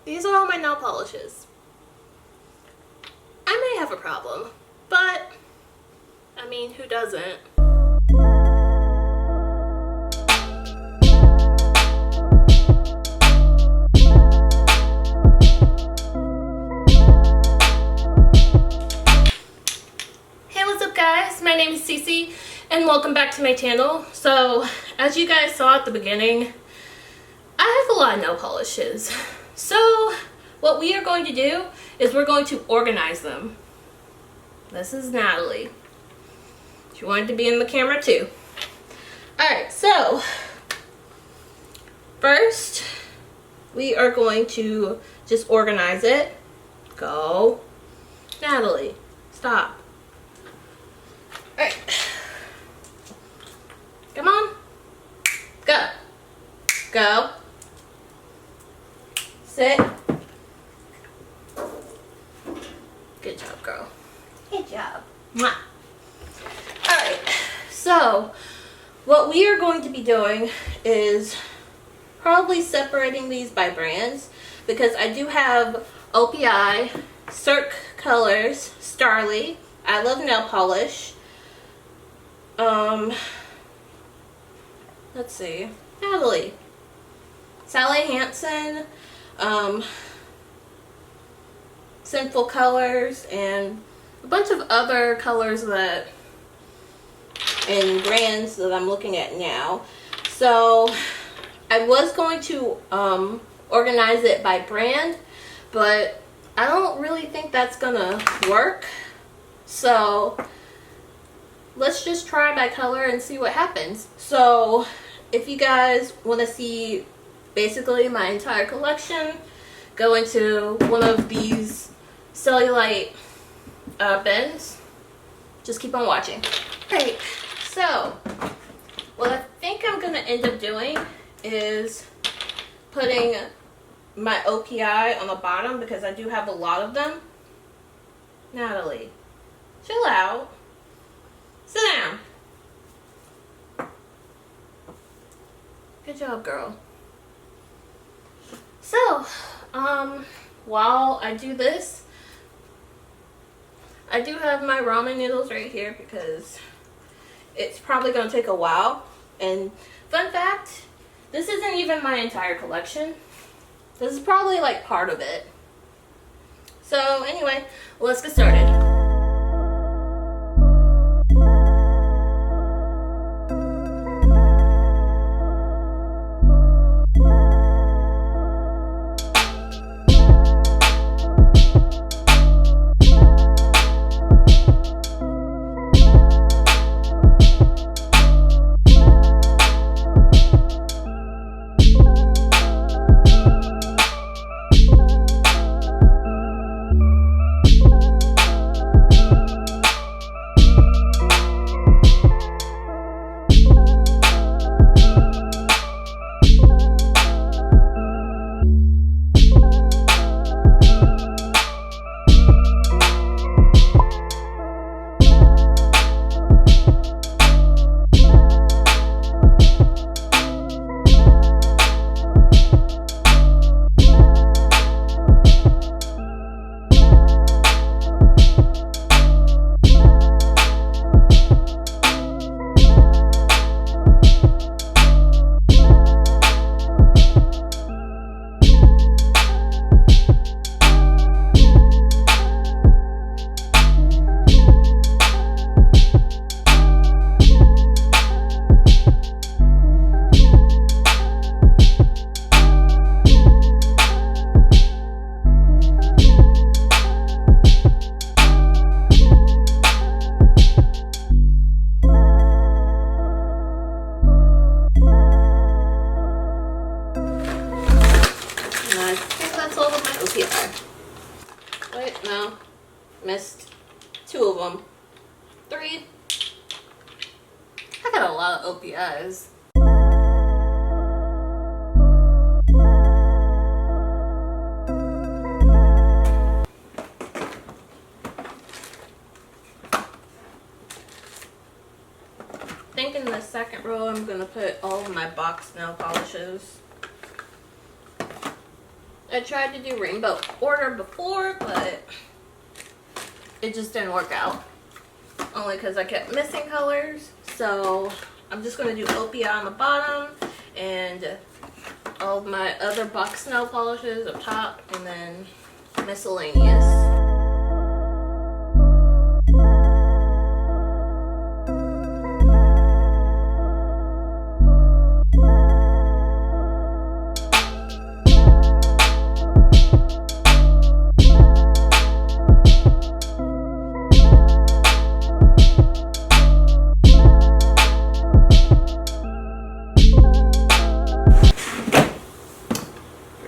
these are all my nail polishes. I may have a problem, but I mean, who doesn't? Hey, what's up guys? My name is Cece and welcome back to my channel. So, as you guys saw at the beginning, I have a lot of nail polishes. So, what we are going to do is we're going to organize them. This is Natalie. She wanted to be in the camera too. Alright, so first we are going to just organize it. Go. Natalie, stop. Alright. Come on. Go. Go. Sit. Good job, girl. Good job. Mwah. Alright, so what we are going to be doing is probably separating these by brands, because I do have OPI, Cirque Colors, Starly, I Love Nail Polish, let's see, Natalie, Sally Hansen, Sinful Colors, and a bunch of other colors that and brands that I'm looking at now. So I was going to organize it by brand, but I don't really think that's gonna work. So let's just try by color and see what happens. So if you guys want to see basically my entire collection, go into one of these cellulite bins. Just keep on watching. Alright, so what I think I'm going to end up doing is putting my OPI on the bottom, because I do have a lot of them. Natalie, chill out. Sit down. Good job, girl. So, while I do this, I do have my ramen noodles right here because it's probably going to take a while. And fun fact, this isn't even my entire collection. This is probably like part of it. So anyway, let's get started. Wait, no. Missed 2 of them. 3. I got a lot of OPIs. I think in the second row I'm going to put all of my box nail polishes. I tried to do rainbow order before, but it just didn't work out. Only because I kept missing colors. So I'm just going to do Opia on the bottom and all of my other box nail polishes up top, and then miscellaneous.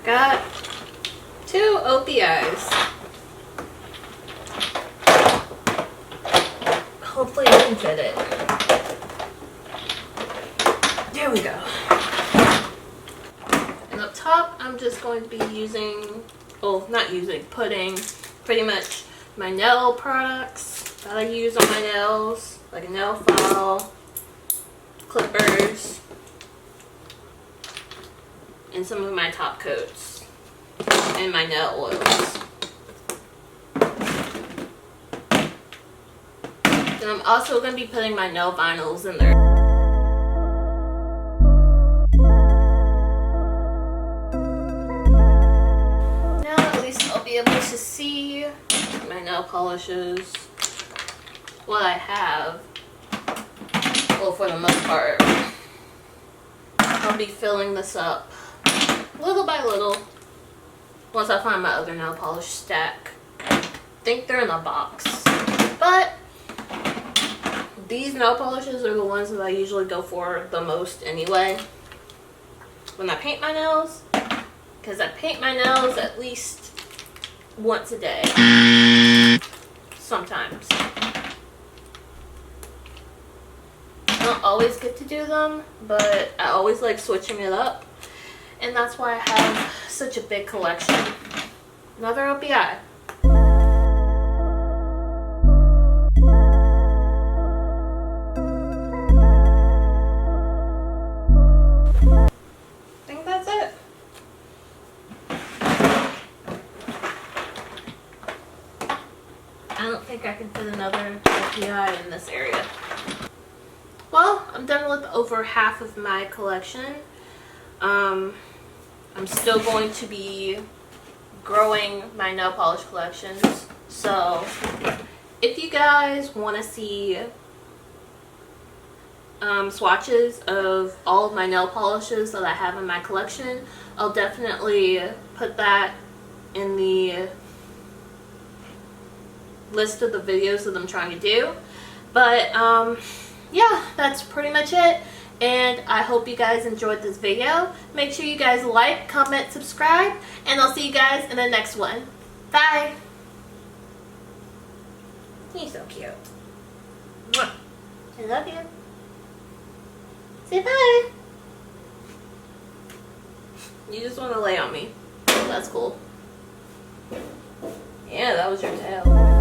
Got 2 OPIs. Hopefully I can fit it. There we go. And up top, I'm just going to be using, putting pretty much my nail products that I use on my nails, like a nail file, clippers, and some of my top coats and my nail oils. And I'm also going to be putting my nail vinyls in there. Now at least I'll be able to see my nail polishes, what I have. Well, for the most part, I'll be filling this up little by little once I find my other nail polish stack. I think they're in a box, but these nail polishes are the ones that I usually go for the most anyway when I paint my nails, because I paint my nails at least once a day sometimes. I don't always get to do them, but I always like switching it up. And that's why I have such a big collection. Another OPI. I think that's it. I don't think I can fit another OPI in this area. Well, I'm done with over half of my collection. I'm still going to be growing my nail polish collections, so if you guys want to see swatches of all of my nail polishes that I have in my collection, I'll definitely put that in the list of the videos that I'm trying to do. But yeah, that's pretty much it. And I hope you guys enjoyed this video. Make sure you guys like, comment, subscribe, and I'll see you guys in the next one. Bye! He's so cute. Mwah. I love you. Say bye! You just want to lay on me. That's cool. Yeah, that was your tail.